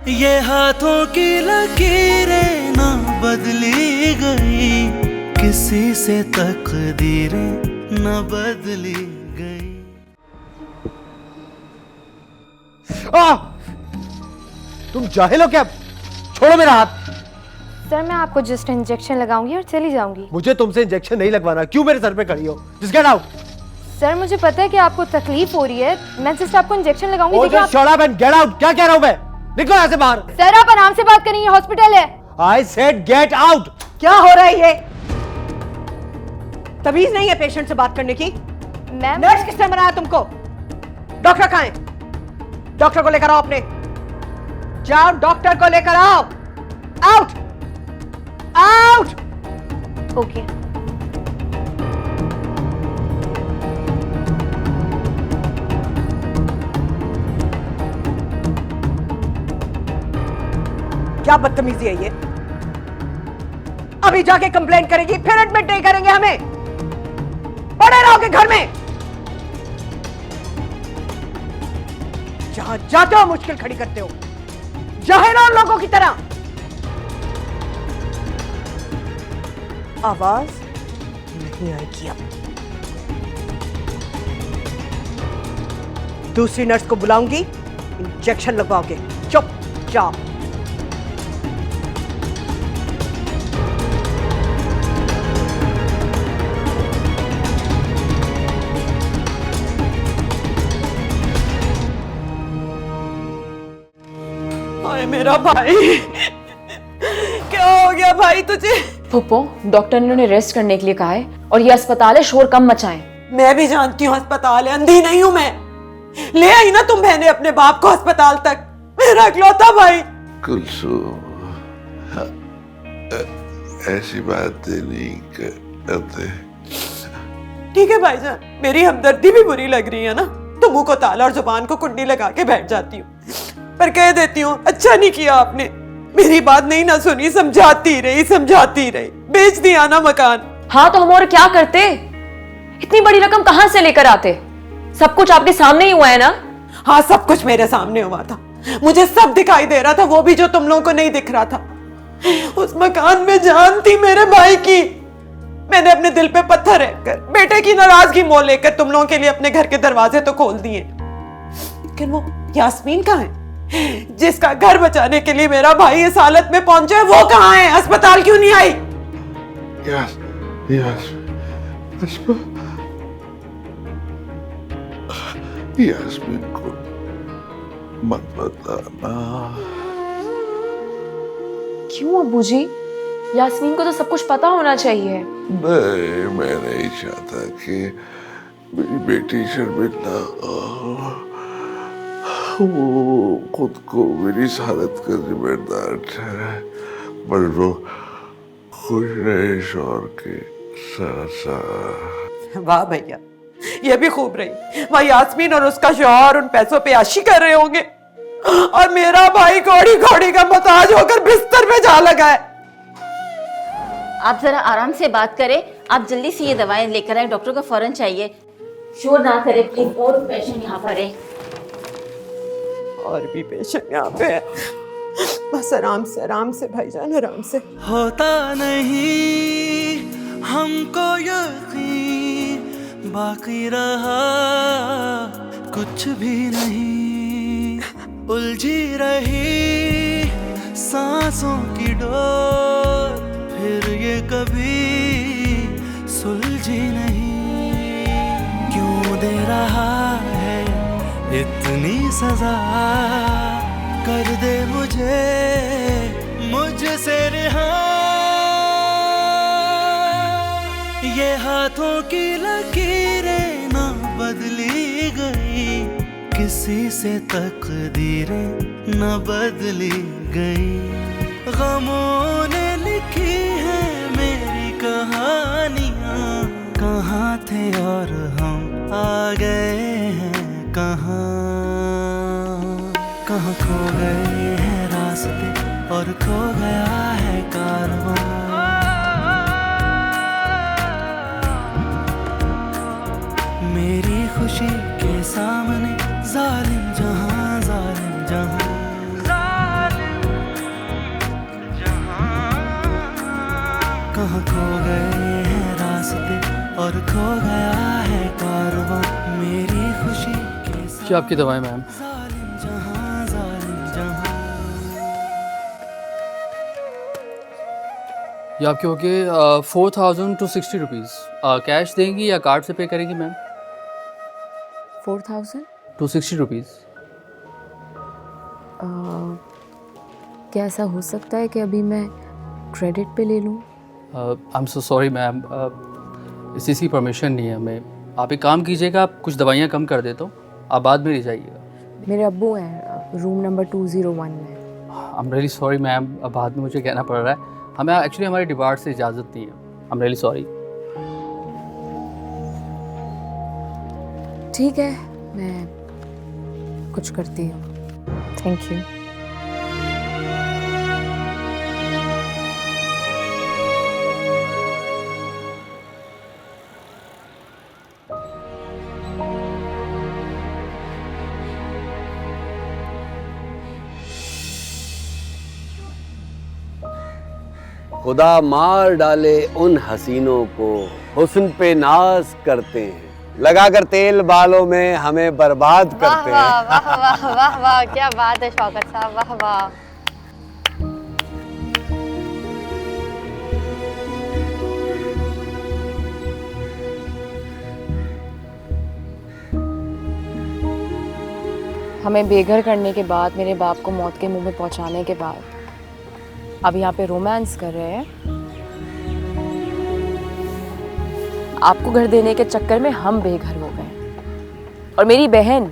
ये हाथों की लकीरें ना बदली गई, किसी से तकदीरें ना बदली गई। तुम जाहिल हो क्या? छोड़ो मेरा हाथ। सर मैं आपको जस्ट इंजेक्शन लगाऊंगी और चली जाऊंगी। मुझे तुमसे इंजेक्शन नहीं लगवाना। क्यों मेरे सर पे खड़ी हो? Just get out. सर मुझे पता है कि आपको तकलीफ हो रही है, मैं जस्ट आपको इंजेक्शन लगाऊंगी। देखिए आप... shut up and get out. क्या कह रहा हूं मैं? निकलो यहाँ से बाहर। सर आप आराम से बात करें, ये हॉस्पिटल है। I said get out. क्या हो रहा है ये? तमीज नहीं है पेशेंट से बात करने की? मैम नर्स किसने बनाया तुमको? डॉक्टर कहाँ है? डॉक्टर को लेकर आओ अपने। जाओ डॉक्टर को लेकर आओ। Out out. ओके। क्या बदतमीजी है ये? अभी जाके कंप्लेंट करेगी, फिर एडमिट नहीं करेंगे हमें। पड़े रहोगे घर में। जहां जाते हो मुश्किल खड़ी करते हो, जाहिर लोगों की तरह। आवाज नहीं आएगी अब। दूसरी नर्स को बुलाऊंगी, इंजेक्शन लगवाओगे। चुपचाप। हाय मेरा भाई, क्या हो गया भाई तुझे? फूफो, डॉक्टर ने उन्हें रेस्ट करने के लिए कहा है और ये अस्पताल है, शोर कम मचाएं। मैं भी जानती हूँ अस्पताल है, अंधी नहीं हूँ मैं। ले आई ना तुम बहने अपने बाप को अस्पताल तक, मेरा इकलौता भाई। कुलसूम, ऐसी बातें नहीं करते। ठीक है भाईजान, मेरी हमदर्दी भी बुरी लग रही है ना, तो मुंह को ताला और जुबान को कुंडी लगा के बैठ जाती हूँ, पर कह देती हूँ अच्छा नहीं किया आपने, मेरी बात नहीं ना सुनी, समझाती रही, बेच दिया ना मकान। हाँ तो हम और क्या करते? इतनी बड़ी रकम कहां से लेकर आते? सब कुछ आपके सामने ही हुआ है ना? हाँ सब कुछ मेरे सामने हुआ था, मुझे सब दिखाई दे रहा था, वो भी जो तुम लोगों को नहीं दिख रहा था। उस मकान में जान थी मेरे भाई की। मैंने अपने दिल पे पत्थर रखकर, बेटे की नाराजगी मोल लेकर तुम लोगों के लिए अपने घर के दरवाजे तो खोल दिए, लेकिन वो यास्मीन कहाँ है जिसका घर बचाने के लिए मेरा भाई इस हालत में पहुंचा है? वो कहाँ है? अस्पताल क्यों नहीं आई? यास्मीन को मत बताना। क्यों अब्बू जी? यास्मीन को तो सब कुछ पता होना चाहिए। नहीं, मैं नहीं चाहता कि मेरी बेटी शर्मिंदा हो। वो खुद को मेरी इस हालत का जिम्मेदार ठहराए, पर वो खुश रहे शौहर के साथ। वाह भैया, ये भी खूब रही। वह यास्मीन और उसका शौहर उन पैसों पे आशी कर रहे होंगे, और मेरा भाई घोड़ी घोड़ी का मोहताज होकर बिस्तर पे जा लगा है। आप जरा आराम से बात करें, आप जल्दी से ये दवाएं लेकर आए, डॉक्टर को फौरन चाहिए। शोर ना करें प्लीज, और पेशेंट यहाँ पर है। और भी पेशेंट यहाँ पे है, बस आराम से भाईजान, आराम से। होता नहीं हमको यकीन, बाकी रहा कुछ भी नहीं, उलझी रही सांसों की डोर, फिर ये कभी सुलझी नहीं। क्यों दे रहा है इतनी सजा, कर दे मुझसे रिहा। ये हाथों की लकीरें ना बदली गई, किसी से तकदीरें ना बदली गई। गमों ने लिखी है मेरी कहानियाँ, कहाँ थे और हम आ गए हैं कहाँ। कहाँ खो गए हैं रास्ते और खो गया है कारवां। मेरी खुशी के सामने जालिम जहां, जालिम जहां। जहाँ खो गए हैं रास्ते और खो गया है कारवां मेरी खुशी के साथ क्या आपकी दवाएं मैम? जालिम जहाँ ये आपके हो गए 4000 to 60 रुपीज़। कैश देंगी या कार्ड से पे करेंगी मैम? 4000? To 60 rupees. क्या ऐसा हो सकता है कि अभी मैं क्रेडिट पे ले लूँ? I am so sorry ma'am, इस चीज़ की परमिशन नहीं है हमें। आप एक काम कीजिएगा, आप कुछ दवाइयाँ कम कर देता हूँ, आप बाद में ले जाइएगा। मेरे अब्बू हैं रूम नंबर 201 में। I am really sorry ma'am, अब बाद में मुझे कहना पड़ रहा है। हमें एक्चुअली हमारे डिपार्ट से इजाज़त नहीं है। I am really sorry. ठीक है, मैं कुछ करती हूँ। Thank you. खुदा मार डाले उन हसीनों को हुस्न पे नाज करते हैं, लगाकर तेल बालों में हमें बर्बाद करते हैं। वाह वाह वाह वाह वाह, क्या बात है शौकत साहब, वाह वाह। हमें बेघर करने के बाद, मेरे बाप को मौत के मुंह में पहुंचाने के बाद अब यहाँ पे रोमांस कर रहे हैं। आपको घर देने के चक्कर में हम बेघर हो गए और मेरी बहन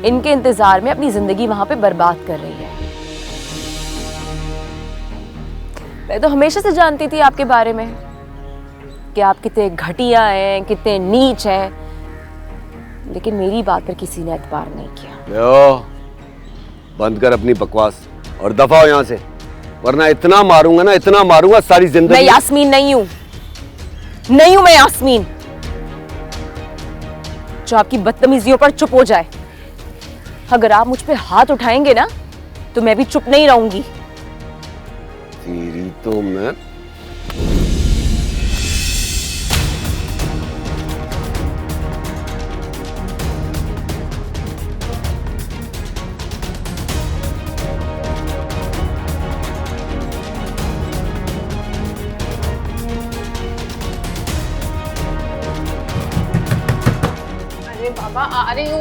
इनके इंतजार में अपनी जिंदगी वहां पे बर्बाद कर रही है। मैं तो हमेशा से जानती थी आपके बारे में कि आप कितने घटिया हैं, कितने नीच हैं, लेकिन मेरी बात पर किसी ने एतबार नहीं किया। लो, बंद कर अपनी बकवास और दफा हो यहाँ से, वरना इतना मारूंगा ना, इतना मारूंगा सारी जिंदगी। मैं यास्मीन नहीं हूं, नहीं हूं मैं यास्मीन जो आपकी बदतमीजियों पर चुप हो जाए। अगर आप मुझ पे हाथ उठाएंगे ना तो मैं भी चुप नहीं रहूंगी। तेरी तो मैं बाबा आ रही हूँ।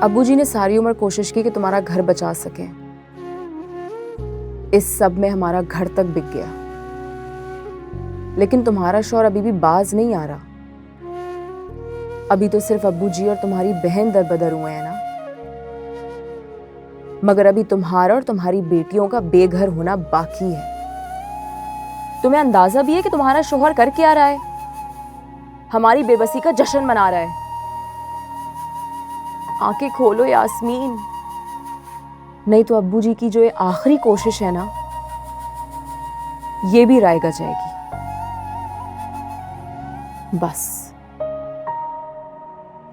अब्बू जी ने सारी उम्र कोशिश की कि तुम्हारा घर बचा सके। इस सब में हमारा घर तक बिक गया, लेकिन तुम्हारा शौहर अभी भी बाज नहीं आ रहा। अभी तो सिर्फ अब्बू जी और तुम्हारी बहन दरबदर हुए हैं ना, मगर अभी तुम्हारा और तुम्हारी बेटियों का बेघर होना बाकी है। तुम्हें अंदाजा भी है कि तुम्हारा शौहर कर क्या रहा है? हमारी बेबसी का जश्न मना रहा है। आंखें खोलो यास्मीन, नहीं तो अब्बू जी की जो ये आखिरी कोशिश है ना, ये भी रायगा जाएगी। बस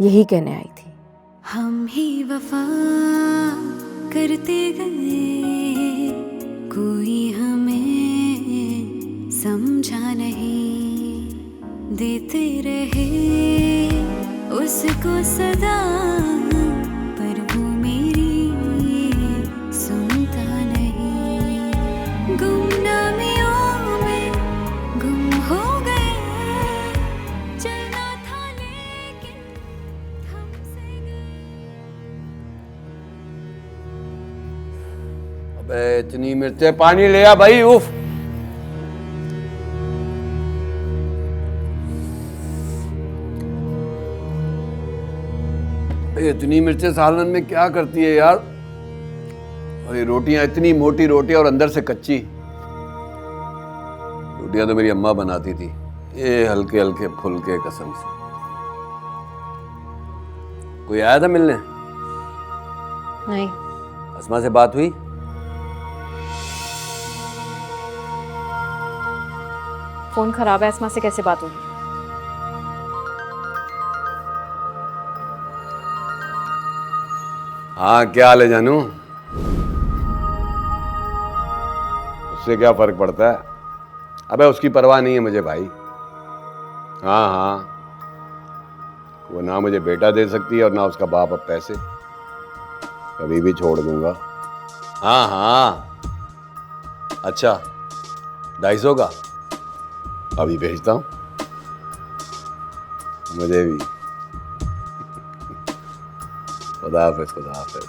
यही कहने आई थी। हम ही वफा करते गए, कोई हमें समझा नहीं, देते रहे उसको सदा, पर वो मेरी सुनता नहीं। गुमनामियों में गुम हो गए, चलना था लेकिन हमसे गए। अबे इतनी मिर्चें, पानी ले आ भाई। उफ, इतनी मिर्चें सालन में क्या करती है यार? और ये रोटियां, इतनी मोटी रोटियां और अंदर से कच्ची। रोटियां तो मेरी अम्मा बनाती थी, ये हल्के हल्के फुलके, कसम से। कोई आया था मिलने? नहीं। अस्मा से बात हुई? फोन खराब है, अस्मा से कैसे बात होगी? हाँ, क्या हाल है जानू? उससे क्या फर्क पड़ता है? अबे उसकी परवाह नहीं है मुझे भाई। हाँ हाँ, वो ना मुझे बेटा दे सकती है और ना उसका बाप अब पैसे। कभी भी छोड़ दूंगा। हाँ हाँ, अच्छा 250 का अभी भेजता हूँ। मुझे भी। खुदा हाफिज, खुदा हाफिज।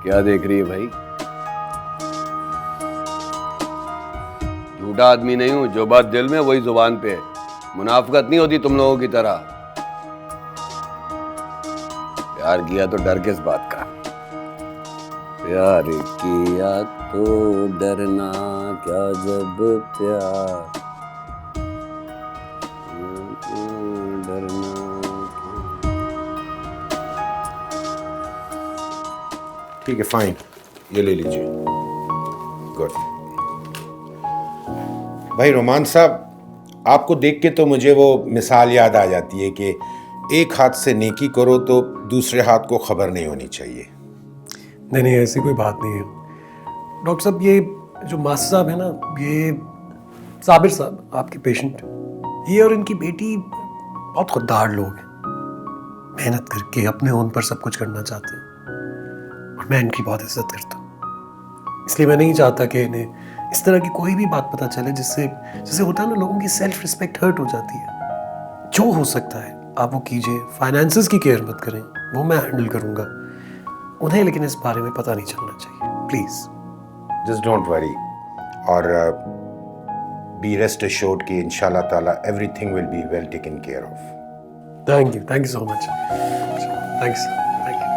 क्या देख रही है भाई? झूठा आदमी नहीं हूं, जो बात दिल में वही जुबान पे है। मुनाफिकत नहीं होती तुम लोगों की तरह। प्यार किया तो डर किस बात का? प्यार किया तो डरना क्या जब प्यार डरना। ठीक है, फाइन, ये ले लीजिए। गुड। भाई रोमान साहब, आपको देख के तो मुझे वो मिसाल याद आ जाती है कि एक हाथ से नेकी करो तो दूसरे हाथ को खबर नहीं होनी चाहिए। नहीं नहीं, ऐसी कोई बात नहीं है डॉक्टर साहब। ये जो मास्टर साहब है ना, ये साबिर साहब आपके पेशेंट, ये और इनकी बेटी बहुत खुददार लोग हैं। मेहनत करके अपने ओन पर सब कुछ करना चाहते हैं और मैं इनकी बहुत इज्जत करता हूँ। इसलिए मैं नहीं चाहता कि इन्हें इस तरह की कोई भी बात पता चले जिससे जैसे होता है ना, लोगों की सेल्फ रिस्पेक्ट हर्ट हो जाती है। जो हो सकता है आप वो कीजिए। फाइनेंसेस की केयर मत करें, वो मैं हैंडल करूँगा। उन्हें लेकिन इस बारे में पता नहीं चलना चाहिए, प्लीज़। जस्ट डोंट वरी, और बी रेस्ट एश्योर्ड कि इंशाल्लाह ताला everything will be well taken care of. Thank you so much. Thanks, thank you.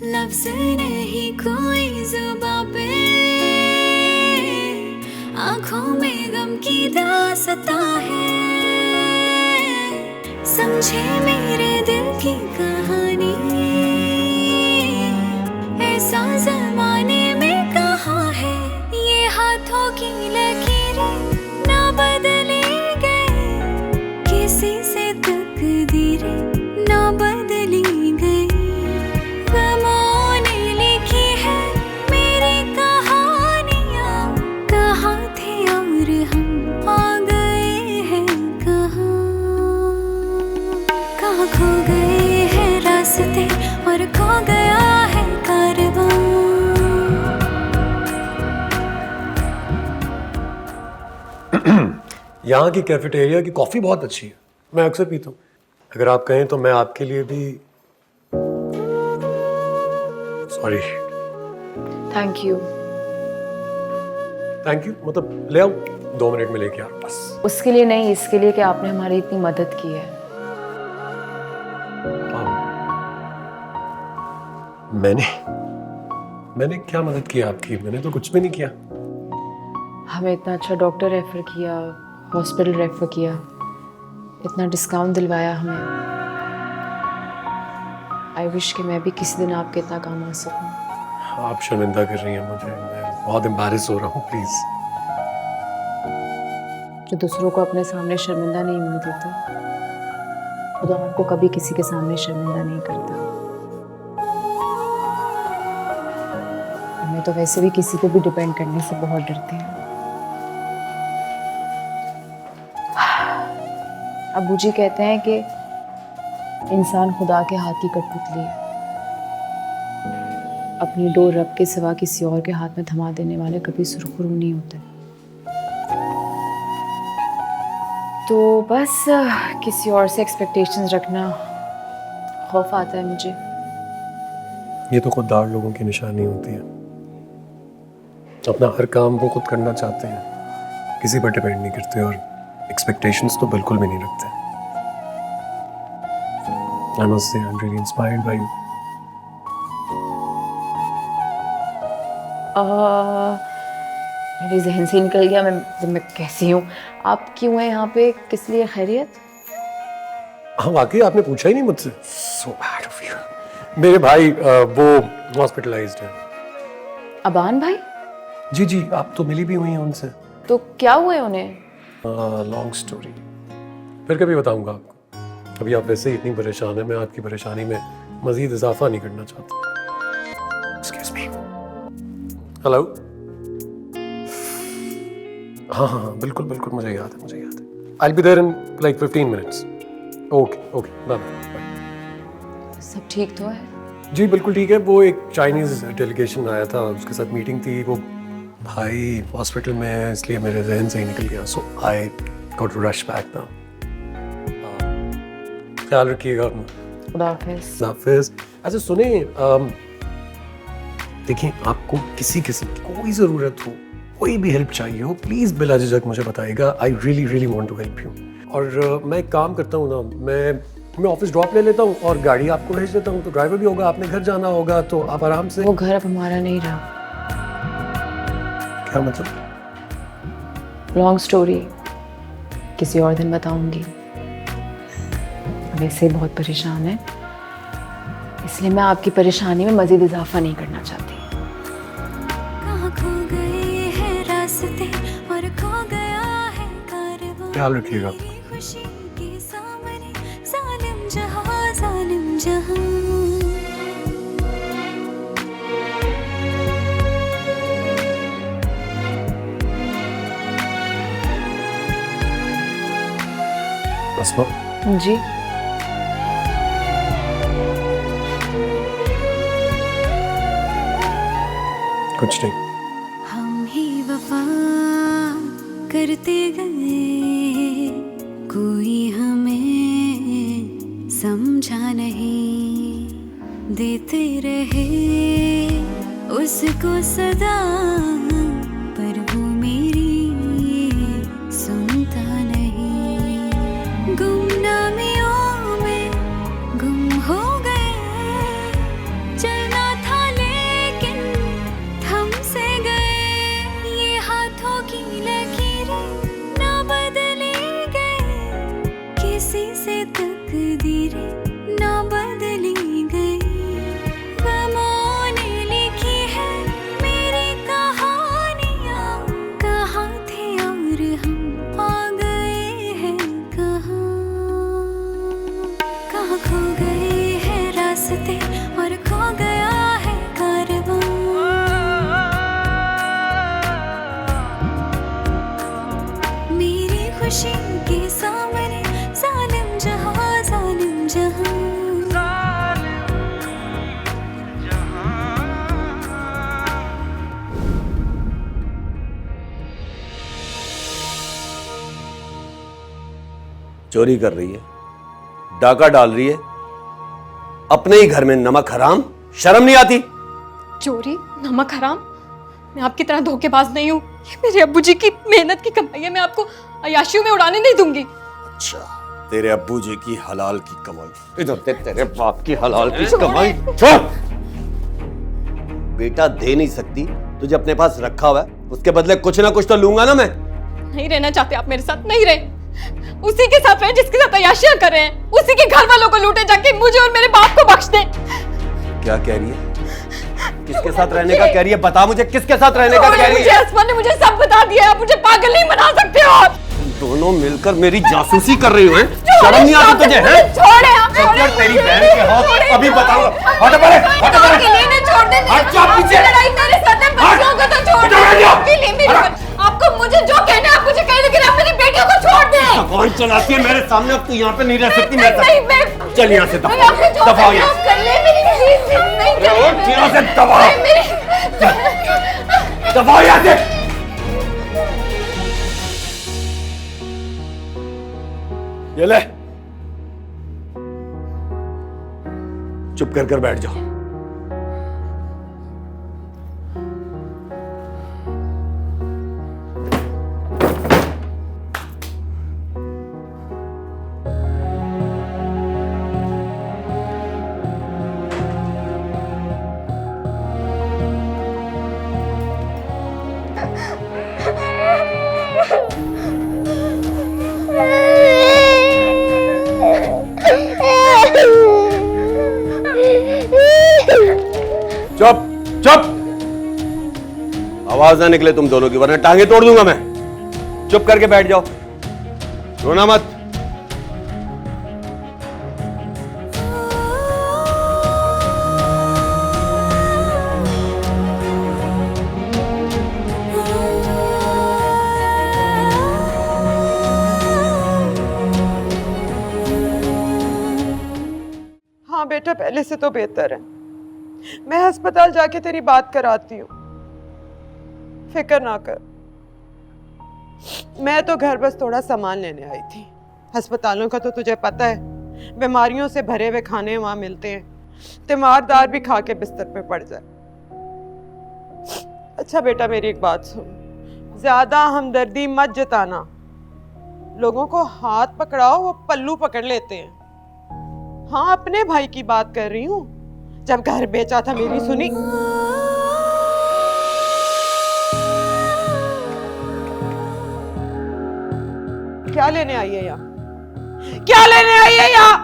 लफ्ज नहीं कोई जुबां पे, आंखों में गम की दास्तां है। समझे मेरे दिल की कहानी, ऐसा जमाने में कहाँ है। ये हाथों की लकीरें ना बदली गई, किसी से तकदीरें ना बदली गई। खो गए हैं रास्ते और खो गया है कारवां। यहाँ की कैफेटेरिया की कॉफ़ी बहुत अच्छी है, मैं अक्सर पीता हूँ। अगर आप कहें तो मैं आपके लिए भी। सॉरी। Thank you. मतलब ले आओ, 2 मिनट में लेके आ रहा हूँ बस। उसके लिए नहीं, इसके लिए कि आपने हमारी इतनी मदद की है। मैंने क्या मदद की आपकी? मैंने तो कुछ भी नहीं किया। हमें इतना अच्छा डॉक्टर रेफर किया, हॉस्पिटल रेफर किया, इतना डिस्काउंट दिलवाया हमें। आई विश कि मैं भी किसी दिन आपके इतना काम आ सकूं। आप शर्मिंदा कर रही हैं मुझे, मैं बहुत एम्बैरेस हो रहा हूँ, प्लीज। जो दूसरों को अपने सामने शर्मिंदा नहीं होने देता, खुदा आपको कभी किसी के सामने शर्मिंदा नहीं करता। हमें तो वैसे भी किसी पे भी डिपेंड करने से बहुत डरते हैं। अबू जी कहते हैं कि इंसान खुदा के हाथ की कठपुतली है। अपनी डोर रब के सिवा किसी और के हाथ में थमा देने वाले कभी सुरखरू नहीं होते। तो बस किसी और से एक्सपेक्टेशंस रखना खौफ आता है मुझे। ये तो खुददार लोगों की निशानी होती है। अपना हर काम वो खुद करना चाहते हैं, किसी पर डिपेंड नहीं करते और एक्सपेक्टेशंस तो बिल्कुल भी नहीं रखते। I must say I am really inspired by you. मेरे जहन से निकल गया मैं कैसी हूँ। आप क्यों हैं यहाँ पे, किस लिए, खैरियत? हाँ वाकई आपने पूछा ही नहीं मुझसे। So bad of you. मेरे भाई वो हॉस्पिटलाइज्ड है। अबान भाई? जी, आप तो मिली भी हुई हैं उनसे। तो क्या हुआ है उन्हें? लॉन्ग स्टोरी, फिर कभी बताऊंगा आपको। अभी आप वैसे ही इतनी परेशान हैं, मैं आपकी परेशानी में मजीद इजाफा नहीं करना चाहता। Excuse me. हेलो। हाँ, बिल्कुल मुझे याद है। I will be there in like 15 minutes. Okay bye. सब ठीक तो है? जी बिल्कुल ठीक है। वो एक चाइनीज डेलीगेशन आया था, उसके साथ मीटिंग थी। वो भाई हॉस्पिटल में है, इसलिए मेरे जहन से ही निकल गया। So I got to rush back now. ख्याल रखिएगा अपना। खुदा हाफिज़। अच्छा सुने, देखिए आपको किसी किस्म की कोई ज़रूरत हो, कोई भी हेल्प चाहिए हो, प्लीज़ बिला झिझक मुझे बताइएगा। I really want to help you. और मैं एक काम करता हूँ ना, मैं ऑफिस ड्रॉप ले लेता हूँ और गाड़ी आपको भेज देता हूँ। तो ड्राइवर भी होगा, आपने घर जाना होगा, तो आप आराम से। वो घर अब हमारा नहीं रहा। क्या मतलब? लॉन्ग स्टोरी, किसी और दिन बताऊंगी। वैसे बहुत परेशान है, इसलिए मैं आपकी परेशानी में मजीद इजाफा नहीं करना चाहती। कहाँ खो गए हैं रास्ते और खो गया है कारवां। ख्याल रखिएगा। खुशी के सामने जालिम जहां। अस्मा जी? कुछ नहीं। हम ही वफा करते गए, कोई हमें समझा नहीं, देते रहे उसको सदा, पर वो मेरी सुनता नहीं। गुमनामियों में गुम हो गए, चलना था लेकिन थम से गए। ये हाथों की लकीरें ना बदली गई, किसी से तकदीरें ना बदली गई। गमों ने लिखी है मेरी कहानियाँ, कहाँ थे और हम आ गए हैं कहाँ। कहाँ खो गए हैं रास्ते और खो गया है कारवां। मेरी खुशी के सामने जालिम जहां। चोरी कर रही है, डाका डाल रही है, अपने ही घर में नमक हराम, शर्म नहीं आती? चोरी, नमक हराम? मैं आपकी तरह धोखेबाज नहीं हूँ। ये मेरे अब्बू जी की मेहनत की कमाई है, मैं आपको अय्याशियों में उड़ाने नहीं दूंगी। अच्छा, तेरे अब्बू जी की हलाल की कमाई, इधर तेरे बाप की हलाल की कमाई। छोड़! बेटा दे नहीं सकती, तुझे अपने पास रखा हुआ है, उसके बदले कुछ ना कुछ तो लूंगा ना मैं। नहीं रहना चाहते आप मेरे साथ? नहीं रहे, उसी के साथ रहे जिसके साथ अय्याशियां कर रहे हैं, उसी के घर वालों को लूटे जाके मुझे और मेरे बाप को बख्श दे। क्या कह रही है? किसके साथ रहने का कह रही है? बता मुझे, किसके साथ रहने का कह रही है? अस्मा ने मुझे सब बता दिया, आप मुझे पागल नहीं बना सकते हो। दोनों मिलकर मेरी जासूसी कर रही हो, शर्म नहीं आती तुझे? है छोड़े आप, छोड़े तेरी बहन के हाथ अभी बताऊंगा। हट परे, हट परे, अकेले ने छोड़ दे। हट जा पीछे। लड़ाई मेरे साथ है, बच्चों को तो छोड़ दे। अकेले मेरे, आपको मुझे जो कहना है आप मुझे कहें, लेकिन आप मेरी बेटियों को छोड़ दे। कौन चलाती है मेरे सामने? अब तू यहाँ पे नहीं रह सकती। मैं चल यहाँ से, दफा यहाँ से, दफा यहाँ से। ये ले, चुप कर बैठ जाओ। चुप चुप, आवाज ना निकले तुम दोनों की, वरना टांगे तोड़ दूंगा मैं। चुप करके बैठ जाओ, रोना मत। हाँ बेटा, पहले से तो बेहतर है। मैं अस्पताल जाके तेरी बात कराती हूँ, फिक्र ना कर। मैं तो घर बस थोड़ा सामान लेने आई थी। अस्पतालों का तो तुझे पता है, बीमारियों से भरे हुए खाने वहां मिलते हैं, तीमारदार भी खा के बिस्तर पे पड़ जाए। अच्छा बेटा, मेरी एक बात सुन, ज्यादा हमदर्दी मत जताना। लोगों को हाथ पकड़ाओ, वो पल्लू पकड़ लेते हैं। हाँ, अपने भाई की बात कर रही हूँ। जब घर बेचा था मेरी सुनी। क्या लेने आई है यहाँ? क्या लेने आई है यहाँ?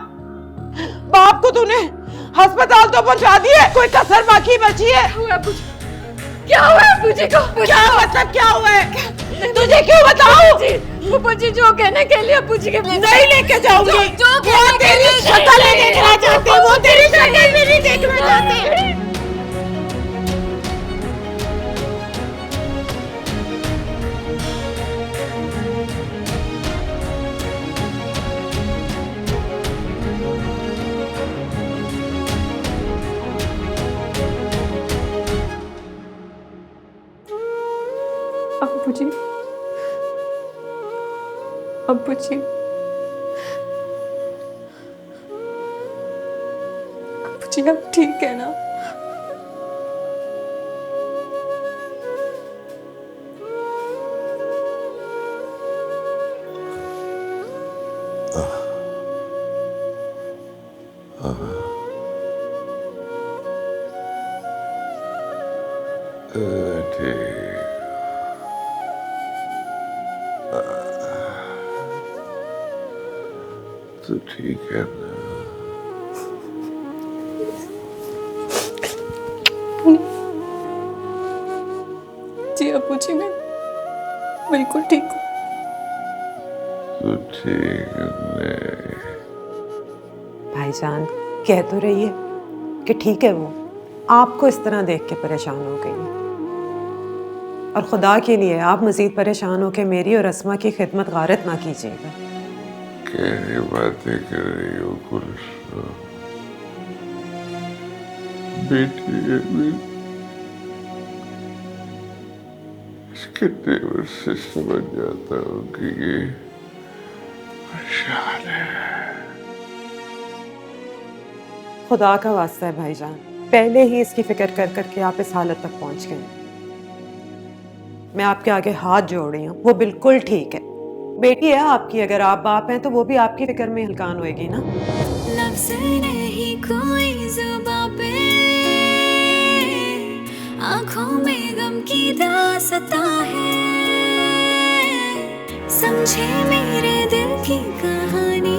बाप को तूने अस्पताल तो पहुंचा दिए, कोई कसर बाकी बची है? क्या हुआ है बुजी को? क्या मतलब क्या हुआ है? तुझे क्यों बताऊं? बुजी जो कहने के लिए बुजी के नहीं लेके जाऊंगी। वो तेरी शक्ल नहीं देखना चाहते, वो तेरी शक्ल भी नहीं देखना चाहते। अब्बू जी, अब्बू जी, अब्बू जी अब ठीक है ना? तो ठीक है ना? जी अब्बू जी, मैं बिल्कुल ठीक हूँ। तो ठीक है। भाईजान कह तो रही है कि ठीक है, वो आपको इस तरह देख के परेशान हो गई है। और खुदा के लिए आप मजीद परेशान होकर मेरी और अस्मा की खिदमत गारत ना कीजिएगा। कैसी बातें कर रही हो गुलशन? बेटी है मेरी, इसके तेवर से समझ जाता हूँ कि ये परेशान है। खुदा का वास्ता है भाईजान, पहले ही इसकी फिक्र कर करके आप इस हालत तक पहुंच गए। मैं आपके आगे हाथ जोड़ रही हूँ, वो बिल्कुल ठीक है। बेटी है आपकी, अगर आप बाप हैं तो वो भी आपकी फिक्र में हलकान होएगी ना। लफ्ज़ नहीं कोई ज़ुबां पे, आँखों में गम की दास्तां है। समझे मेरे दिल की कहानी,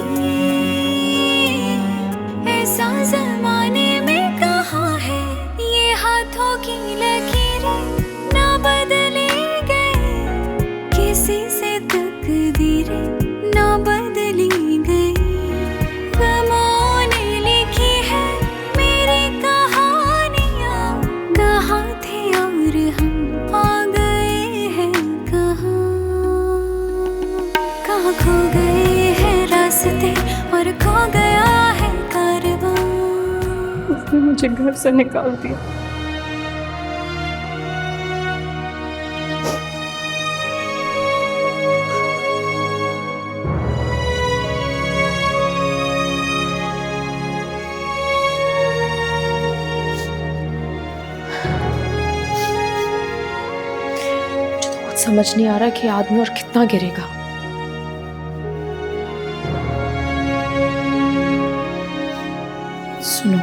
ऐसा ज़माने में कहाँ है। ये हाथों की लकीरें ना बदली गई, किसी से तकदीरें ना बदली गई। गमों ने लिखी है मेरी कहानियाँ, कहाँ थे और हम आ गए हैं कहाँ। कहाँ खो गए हैं रास्ते और खो गया है कारवां। उसने मुझे घर से निकाल दिया। समझ नहीं आ रहा कि आदमी और कितना गिरेगा। सुनो,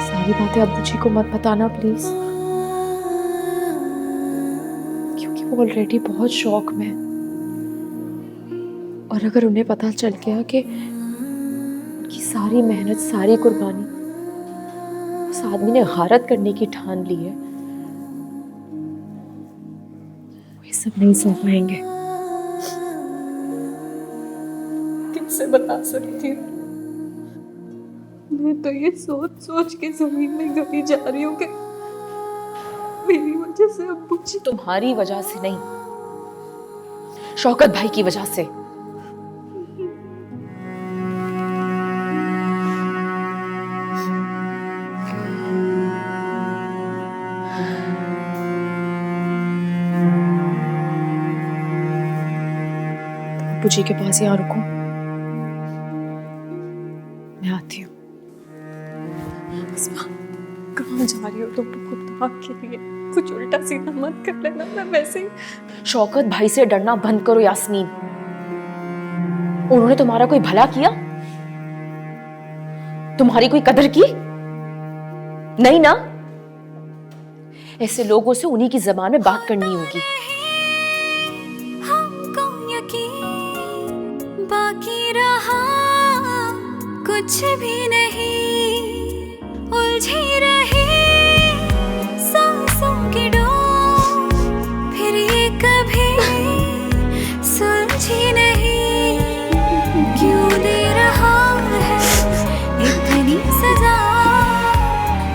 सारी बातें अब्बू जी को मत बताना प्लीज, क्योंकि वो ऑलरेडी बहुत शौक में है। और अगर उन्हें पता चल गया कि उनकी सारी मेहनत, सारी कुर्बानी आदमी ने गारत करने की ठान ली है, ये सब नहीं सह पाएंगे। कैसे बता सकती हूँ? मैं तो ये सोच सोच के जमीन में गली जा रही हूँ कि मेरी वजह से अब्बू जी। तुम्हारी वजह से नहीं, शौकत भाई की वजह से। अब्बू जी के पास यहाँ रुको, मैं आती हूँ। कहाँ जा रही हो तुम? खुदा के लिए कुछ उल्टा सीधा मत कर लेना। मैं वैसे ही। शौकत भाई से डरना बंद करो यास्मीन। उन्होंने तुम्हारा कोई भला किया? तुम्हारी कोई कदर की? नहीं ना? ऐसे लोगों से उन्हीं की जबान में बात करनी होगी। हमको यकीन बाकी रहा कुछ भी नहीं, उलझी रही सांसों की डोर, फिर ये कभी सुलझी नहीं। क्यों दे रहा है इतनी सजा,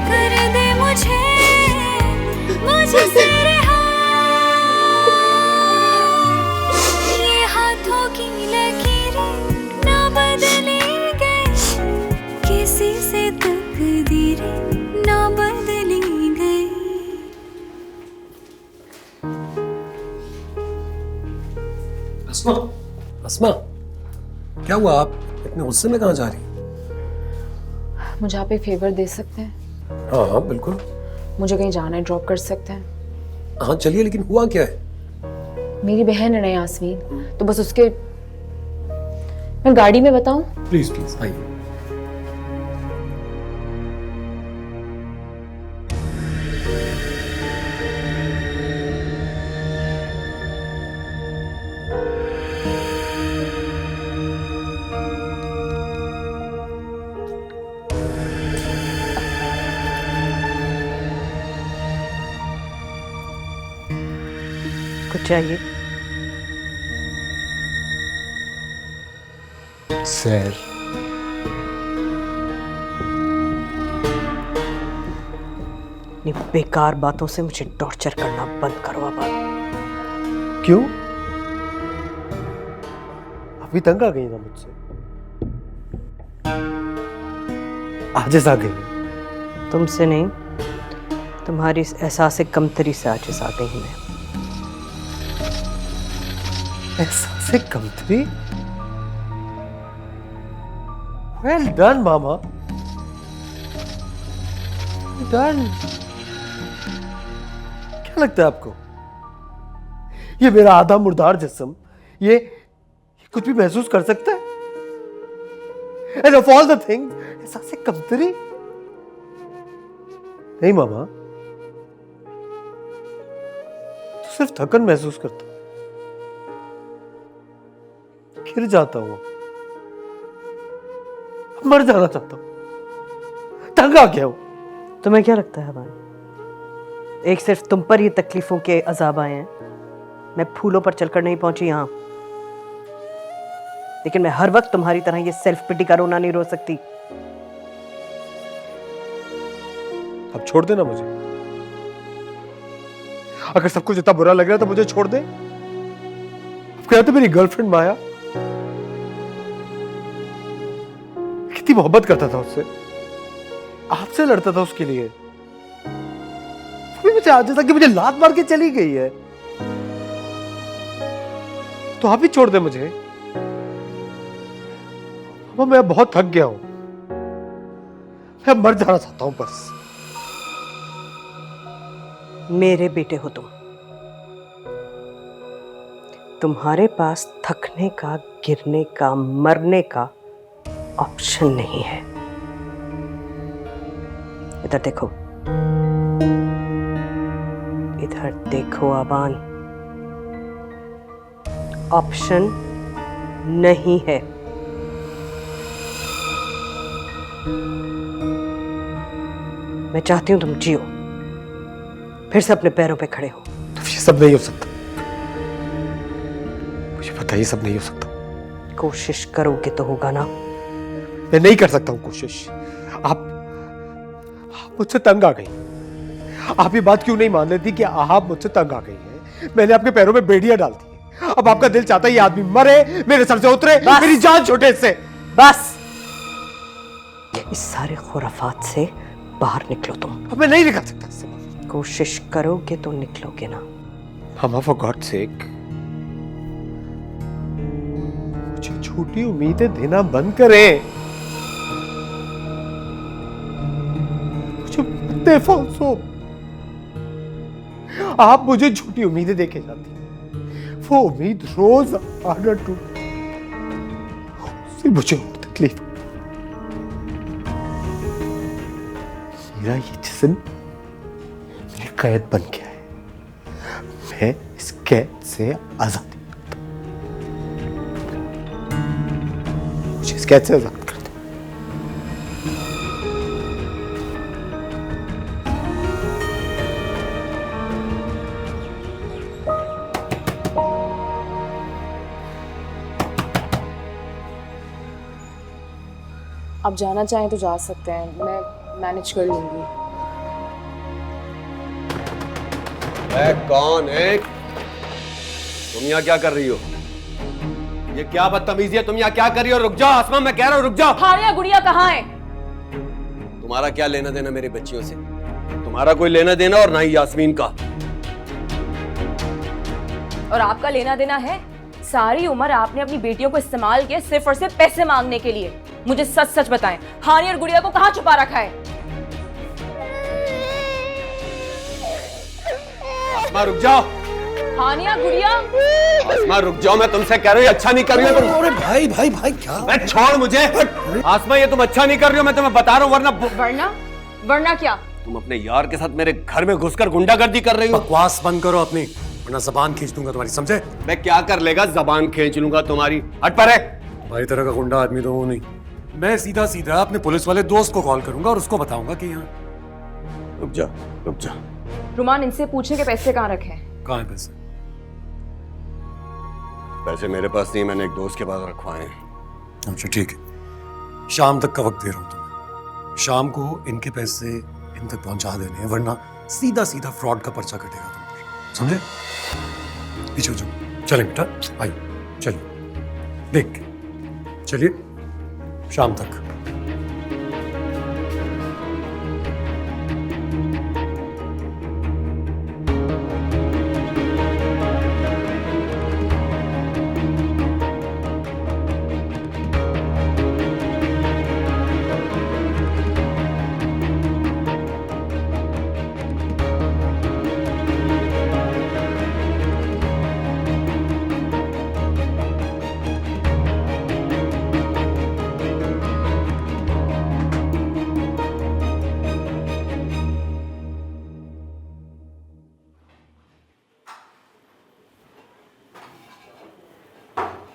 कर दे मुझसे रहा। ये हाथों की लकीरें ना बदली गई, किसी से तकदीरें ना बदली गई। अस्मा, अस्मा, क्या हुआ? आप इतने गुस्से में कहाँ जा रही? मुझे आप एक फेवर दे सकते हैं? हाँ हाँ बिल्कुल। मुझे कहीं जाना है, ड्रॉप कर सकते हैं? हाँ चलिए, लेकिन हुआ क्या है? मेरी बहन है ना यास्मीन, तो बस उसके, मैं गाड़ी में बताऊं? प्लीज प्लीज आइए। कुछ चाहिए? सर, ये बेकार बातों से मुझे टॉर्चर करना बंद करो अब। क्यों? अभी तंग आ गई ना मुझसे? आजिज़ आ गई? तुमसे नहीं, तुम्हारी इस एहसास कमतरी से आजिज़ आ गई मैं। एहसास कमतरी? वेल डन मामा, डन। क्या लगता है आपको, ये मेरा आधा मुर्दार जिस्म ये कुछ भी महसूस कर सकता है? End of all the things, एहसास कमतरी? नहीं मामा, तो सिर्फ थकन महसूस करता हूं, गिर जाता हूं, मर जाना चाहता हूं, तंग आ गया हूं। तुम्हें क्या लगता है भाई, एक सिर्फ तुम पर ये तकलीफों के अजाब आए हैं? मैं फूलों पर चलकर नहीं पहुंची यहां, लेकिन मैं हर वक्त तुम्हारी तरह ये सेल्फ पिटी का रोना नहीं रो सकती। अब छोड़ देना मुझे। अगर सब कुछ इतना बुरा लग रहा है तो मुझे छोड़ दे। अब क्या तो मेरी गर्लफ्रेंड माया, कितनी मोहब्बत करता था उससे, आपसे लड़ता था उसके लिए, मुझे आज तक कि मुझे लात मार के चली गई है। तो आप ही छोड़ दे मुझे। अब मैं बहुत थक गया हूं, मैं मर जाना चाहता हूं बस। मेरे बेटे हो तुम, तुम्हारे पास थकने का, गिरने का, मरने का ऑप्शन नहीं है। इधर देखो, इधर देखो आबान, ऑप्शन नहीं है। मैं चाहती हूँ तुम जियो, फिर से अपने पैरों पे खड़े हो। तो ये सब नहीं हो सकता, मुझे पता है ये सब नहीं हो सकता। कोशिश करोगे तो होगा ना। मैं नहीं कर सकता हूँ कोशिश। आप मुझसे तंग आ गई। आप ये बात क्यों नहीं मान लेती कि आप मुझसे तंग आ गई हैं? मैंने आपके पैरों में बेड़ियां डाल दी। अब आपका दिल चाहता है ये आदमी मरे, मेरे सर से उतरे, मेरी जान छोटे इससे। बस इस सारे खुराफात से बाहर निकलो तुम। अब मैं नहीं निकल सकता इससे। कोशिश करोगे तो निकलोगे ना। मामा, फॉर गॉड सेक, मुझे झूठी उम्मीदें देना बंद करें। मुझे फालतू आप मुझे झूठी उम्मीदें देके जाती हैं। वो उम्मीद रोज आना टूट, उससे मुझे तकलीफ। मेरा ये जिस्म मेरी कैद बन गया है। मैं इस कैद से आजादी चाहता हूं। मुझे इस कैद से आजाद कर दो। आप जाना चाहें तो जा सकते हैं, मैं मैनेज कर लूंगी। कौन है? तुम यहाँ क्या कर रही हो? ये क्या बदतमीजी है? तुम यहाँ क्या कर रही हो? रुक जाओ आसमा, मैं कह रहा हूँ रुक जाओ। हारिया गुड़िया कहाँ है? तुम्हारा क्या लेना देना मेरी बच्चियों से? तुम्हारा कोई लेना देना और ना ही यास्मीन का। और आपका लेना देना है? सारी उम्र आपने अपनी बेटियों को इस्तेमाल किया सिर्फ और सिर्फ पैसे मांगने के लिए। मुझे सच सच बताएं, हानिया और गुड़िया को कहाँ छुपा रखा है? आसमा रुक जाओ। हानिया, गुड़िया। आसमा रुक जाओ, मैं तुमसे कह रही हूँ अच्छा नहीं कर रही हो तुम। अरे भाई भाई भाई क्या? मैं छोड़ मुझे। आसमा ये तुम अच्छा नहीं कर रही हो, मैं तुम्हें बता रहा हूँ, वरना क्या? तुम अपने यार के साथ मेरे घर में घुसकर गुंडागर्दी कर रही हो। बकवास बंद करो अपनी, वरना जबान खींच दूंगा तुम्हारी, समझे? मैं क्या कर लेगा? जबान खींच लूंगा तुम्हारी। हट पर है। भाई तरह का गुंडा आदमी तो वो नहीं। मैं सीधा सीधा अपने पुलिस वाले दोस्त को कॉल करूंगा और उसको बताऊंगा कि यहाँ। रुक जा रुक जा। रुमान, इनसे पूछे कि पैसे कहाँ रखे हैं? कहाँ है पैसे? पैसे मेरे पास नहीं, मैंने एक दोस्त के पास रखवाए हैं। अच्छा ठीक है, शाम तक का वक्त दे रहा हूँ तुम्हें। शाम को इनके पैसे इन तक पहुंचा देने हैं, वरना सीधा सीधा फ्रॉड का पर्चा कटेगा तुम पर, समझे? पीछे हो जाओ। चलें बेटा, आइए चलिए, देख के चलिए शाम तक।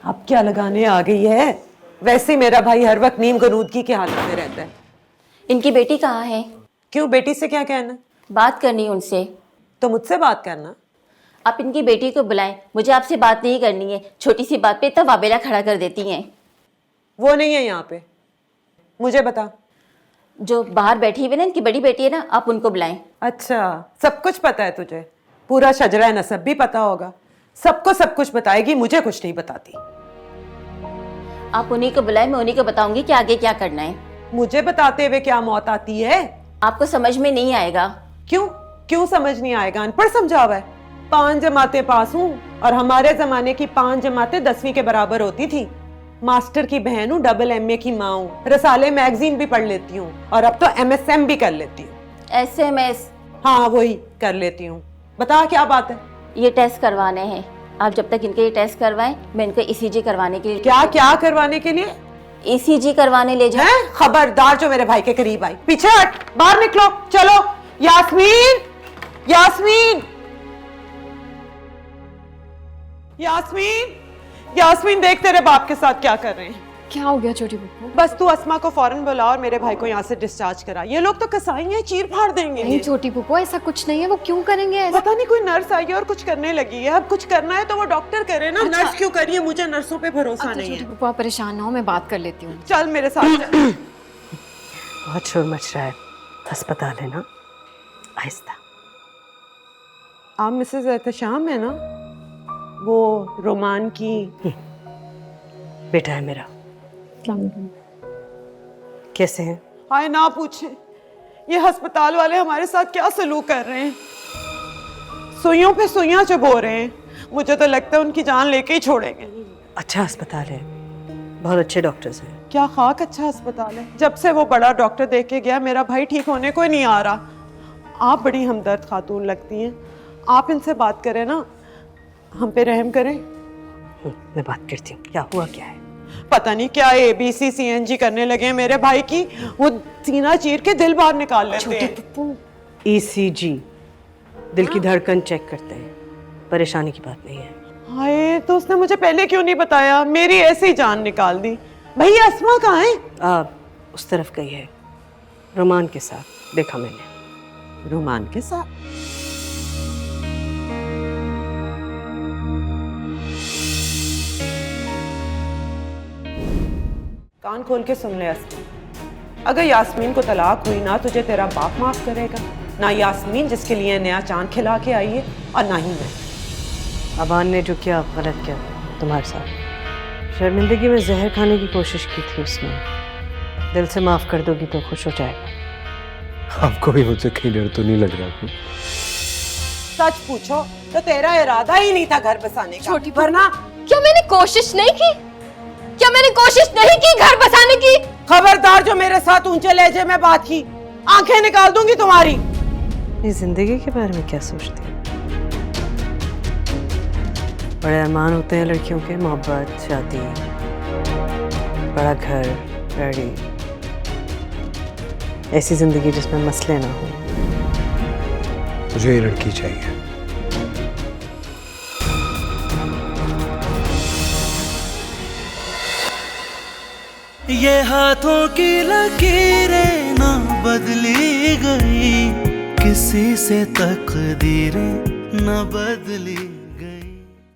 अब क्या लगाने आ गई है? वैसे मेरा भाई हर वक्त नीम गनूदगी की हालत में रहता है। इनकी बेटी कहाँ है? क्यों, बेटी से क्या कहना? बात करनी उनसे। तो मुझसे बात करना। आप इनकी बेटी को बुलाएं, मुझे आपसे बात नहीं करनी है। छोटी सी बात पे इतना वाबेला खड़ा कर देती हैं। वो नहीं है यहाँ पे। मुझे बता। जो बाहर बैठी हुई है ना, इनकी बड़ी बेटी है ना, आप उनको बुलाएं। अच्छा, सब कुछ पता है तुझे? पूरा शजरा नसब भी पता होगा। सबको सब कुछ बताएगी, मुझे कुछ नहीं बताती। आप उन्हीं को बुलाएं, मैं उन्हीं को बताऊंगी कि आगे क्या करना है। मुझे बताते हुए क्या मौत आती है? आपको समझ में नहीं आएगा। क्यों क्यों समझ नहीं आएगा? अनपढ़ समझा हुआ है। 5 जमातें पास हूँ और हमारे जमाने की 5 जमातें 10वीं के बराबर होती थी। मास्टर की बहन हूँ, डबल MA की माँ हूँ, रसाले मैगजीन भी पढ़ लेती हूँ और अब तो MSM भी कर लेती हूँ। SMS? हाँ वही कर लेती हूँ। बता क्या बात है? ये टेस्ट करवाने हैं। आप जब तक इनके ये टेस्ट करवाएं, मैं इनको ECG करवाने के लिए। क्या क्या करवाने के लिए? ECG करवाने ले जाए। खबरदार जो मेरे भाई के करीब आई। पीछे हट, बाहर निकलो। चलो। यास्मीन, यास्मीन, यास्मीन, यास्मीन, देख तेरे बाप के साथ क्या कर रहे हैं। क्या हो गया छोटी पप्पू? बस तू अस्मा को फौरन बुला और मेरे भाई को यहाँ से डिस्चार्ज करा। ये लोग तो कसाई हैं, चीर फाड़ देंगे। नहीं छोटी पप्पू, ऐसा कुछ नहीं है। वो क्यों करेंगे ऐसा? पता नहीं, कोई नर्स आई है और कुछ करने लगी है। अब कुछ करना है तो वो डॉक्टर करे ना। अच्छा। नर्स क्यों करिए? मुझे नर्सों पे भरोसा नहीं छोटी है। पप्पू आप परेशान ना हो, मैं बात कर लेती हूँ। चल मेरे साथ चल। बहुत शोर मच रहा है, अस्पताल है ना, आहिस्ता। आप मिसेस एहतशाम है ना, वो रोमान की बेटा है मेरा। कैसे हैं? हाय ना पूछे, ये अस्पताल वाले हमारे साथ क्या सलूक कर रहे हैं। सुइयों पे सुइयां चबो रहे हैं। मुझे तो लगता है उनकी जान लेके ही छोड़ेंगे। अच्छा अस्पताल है, बहुत अच्छे डॉक्टर्स हैं। क्या खाक अच्छा अस्पताल है। जब से वो बड़ा डॉक्टर देख के गया, मेरा भाई ठीक होने को ही नहीं आ रहा। आप बड़ी हमदर्द खातून लगती हैं। आप इनसे बात करें ना, हम पे रहम करें। मैं बात करती हूँ। क्या हुआ क्या है? पता नहीं क्या ABC CNG करने लगे हैं मेरे भाई की। वो सीना चीर के दिल बाहर निकाल लेते हैं। ECG, दिल की धड़कन चेक करते हैं। परेशानी की बात नहीं है। हाय, तो उसने मुझे पहले क्यों नहीं बताया? मेरी ऐसे ही जान निकाल दी। भैया अस्मा कहाँ है? आप उस तरफ गई है, रोमान के साथ देखा मैंने। रोमान के साथ? कान खोल के सुन ले अस्मा, अगर यास्मीन को तलाक हुई ना तुझे तेरा बाप माफ करेगा, ना यास्मीन जिसके लिए नया चांद खिला के आई है, और ना ही मैं। अबान ने जो किया गलत किया तुम्हारे साथ। शर्मिंदगी में जहर खाने की कोशिश की थी उसने। दिल से माफ कर दोगी तो खुश हो जाएगा। आपको भी मुझसे कहीं डर तो नहीं लग रहा? सच पूछो तो तेरा इरादा ही नहीं था घर बसाने का। छोटी वरना क्या मैंने कोशिश नहीं की? क्या मैंने कोशिश नहीं की घर बसाने की? खबरदार जो मेरे साथ ऊंचे लहजे में बात की, आंखें निकाल दूंगी तुम्हारी। ये जिंदगी के बारे में क्या सोचती है? बड़े अरमान होते हैं लड़कियों के, मोहब्बत, शादी, बड़ा घर, गाड़ी, ऐसी जिंदगी जिसमें मसले ना हो। मुझे ये लड़की चाहिए। ये हाथों की लकीरें ना बदली गई, किसी से तकदीरें न बदली